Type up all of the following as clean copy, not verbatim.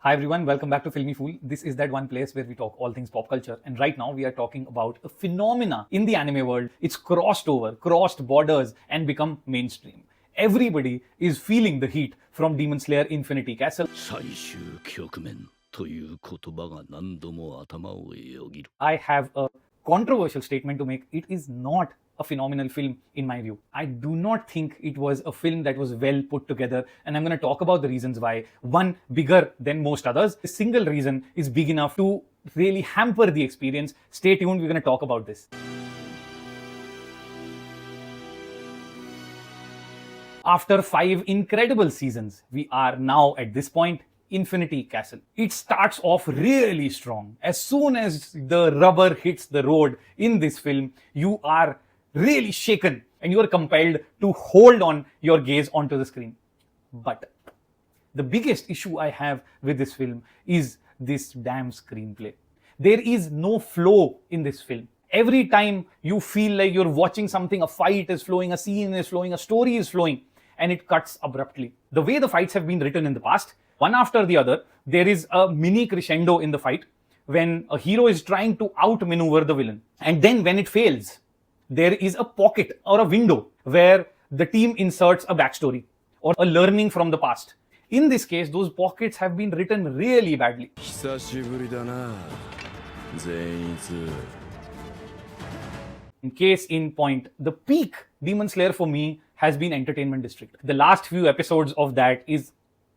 Hi everyone, welcome back to FilmyFool. This is that one place where we talk all things pop culture, and right now we are talking about a phenomena in the anime world. It's crossed over, crossed borders and become mainstream. Everybody is feeling the heat from Demon Slayer Infinity Castle. 最終局面という言葉が何度も頭をよぎる。 I have a controversial statement to make. It is not a phenomenal film in my view. I do not think it was a film that was well put together, and I'm going to talk about the reasons why. One bigger than most others. A single reason is big enough to really hamper the experience. Stay tuned, we're going to talk about this. After 5 incredible seasons, we are now at this point, Infinity Castle. It starts off really strong. As soon as the rubber hits the road in this film, you are really shaken and you are compelled to hold on your gaze onto the screen. But the biggest issue I have with this film is this damn screenplay. There is no flow in this film. Every time you feel like you're watching something, a fight is flowing, a scene is flowing, a story is flowing, and it cuts abruptly. The way the fights have been written in the past, one after the other, there is a mini crescendo in the fight when a hero is trying to outmaneuver the villain. And then when it fails, there is a pocket or a window where the team inserts a backstory or a learning from the past. In this case, those pockets have been written really badly. 久しぶりだな。善逸。 In case in point, the peak Demon Slayer for me has been Entertainment District. The last few episodes of that is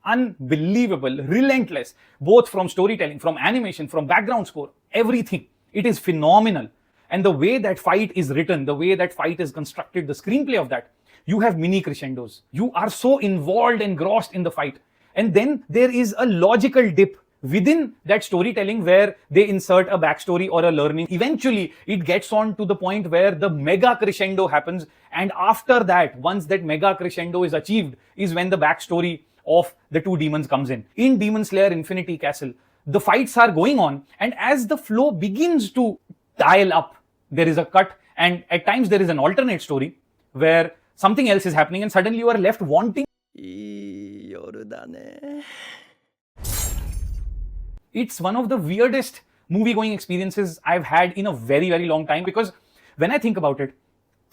unbelievable, relentless, both from storytelling, from animation, from background score, everything. It is phenomenal. And the way that fight is written, the way that fight is constructed, the screenplay of that, you have mini crescendos. You are so involved, engrossed in the fight. And then there is a logical dip within that storytelling where they insert a backstory or a learning. Eventually, it gets on to the point where the mega crescendo happens. And after that, once that mega crescendo is achieved, is when the backstory of the two demons comes in. In Demon Slayer Infinity Castle, the fights are going on, and as the flow begins to dial up, there is a cut, and at times there is an alternate story where something else is happening and suddenly you are left wanting. いい夜だね。 It's one of the weirdest movie-going experiences I've had in a very, very long time, because when I think about it,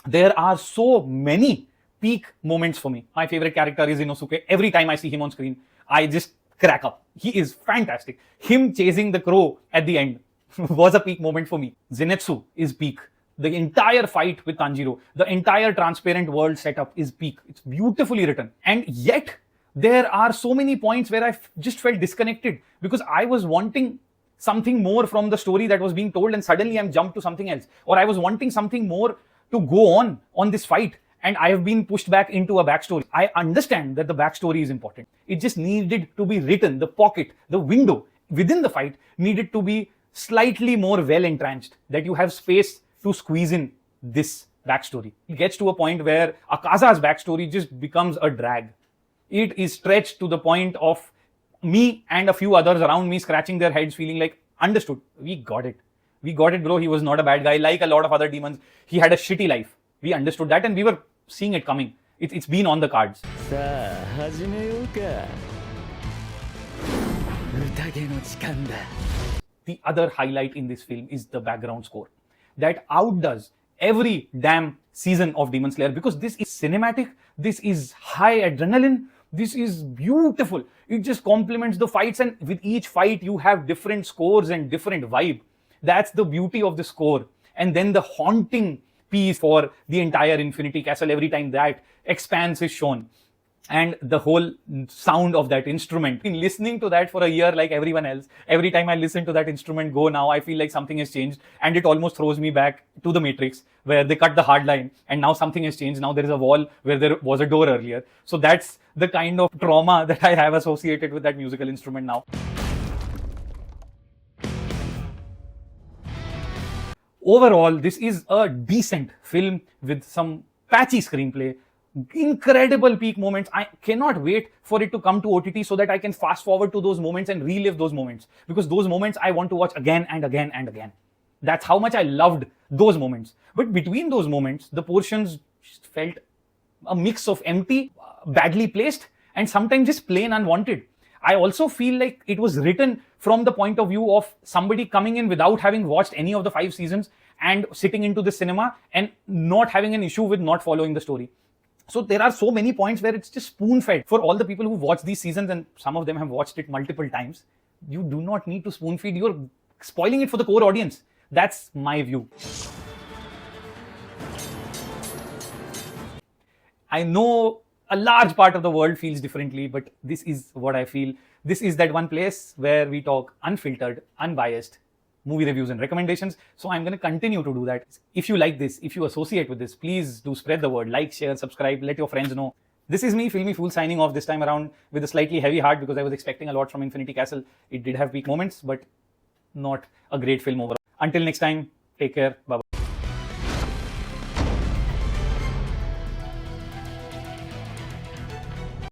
there are so many peak moments for me. My favorite character is Inosuke. Every time I see him on screen, I just crack up. He is fantastic. Him chasing the crow at the end was a peak moment for me. Zenitsu is peak. The entire fight with Tanjiro, the entire transparent world setup is peak. It's beautifully written. And yet, there are so many points where I just felt disconnected because I was wanting something more from the story that was being told, and suddenly I'm jumped to something else. Or I was wanting something more to go on this fight, and I have been pushed back into a backstory. I understand that the backstory is important. It just needed to be written. The pocket, the window within the fight needed to be slightly more well entrenched, that you have space to squeeze in this backstory. It gets to a point where Akaza's backstory just becomes a drag. It is stretched to the point of me and a few others around me scratching their heads, feeling like, understood, we got it. We got it, bro. He was not a bad guy. Like a lot of other demons, he had a shitty life. We understood that and we were seeing it coming. It's been on the cards. さあ、始めようか。宴の時間だ。 The other highlight in this film is the background score that outdoes every damn season of Demon Slayer, because this is cinematic, this is high adrenaline, this is beautiful. It just complements the fights, and with each fight you have different scores and different vibe. That's the beauty of the score. And then the haunting piece for the entire Infinity Castle every time that expanse is shown. And the whole sound of that instrument. Been listening to that for a year like everyone else. Every time I listen to that instrument go now, I feel like something has changed, and it almost throws me back to the Matrix where they cut the hard line and now something has changed. Now there is a wall where there was a door earlier. So that's the kind of trauma that I have associated with that musical instrument now. Overall, this is a decent film with some patchy screenplay, incredible peak moments. I cannot wait for it to come to OTT so that I can fast forward to those moments and relive those moments, because those moments I want to watch again and again and again. That's how much I loved those moments. But between those moments, the portions felt a mix of empty, badly placed, and sometimes just plain unwanted. I also feel like it was written from the point of view of somebody coming in without having watched any of the 5 seasons and sitting into the cinema and not having an issue with not following the story. So there are so many points where it's just spoon fed. For all the people who watch these seasons, and some of them have watched it multiple times, you do not need to spoon feed. You're spoiling it for the core audience. That's my view. I know a large part of the world feels differently, but this is what I feel. This is that one place where we talk unfiltered, unbiased movie reviews and recommendations. So I'm going to continue to do that. If you like this, if you associate with this, please do spread the word. Like, share, subscribe, let your friends know. This is me, FilmyFool, signing off this time around with a slightly heavy heart because I was expecting a lot from Infinity Castle. It did have peak moments, but not a great film overall. Until next time, take care. Bye-bye.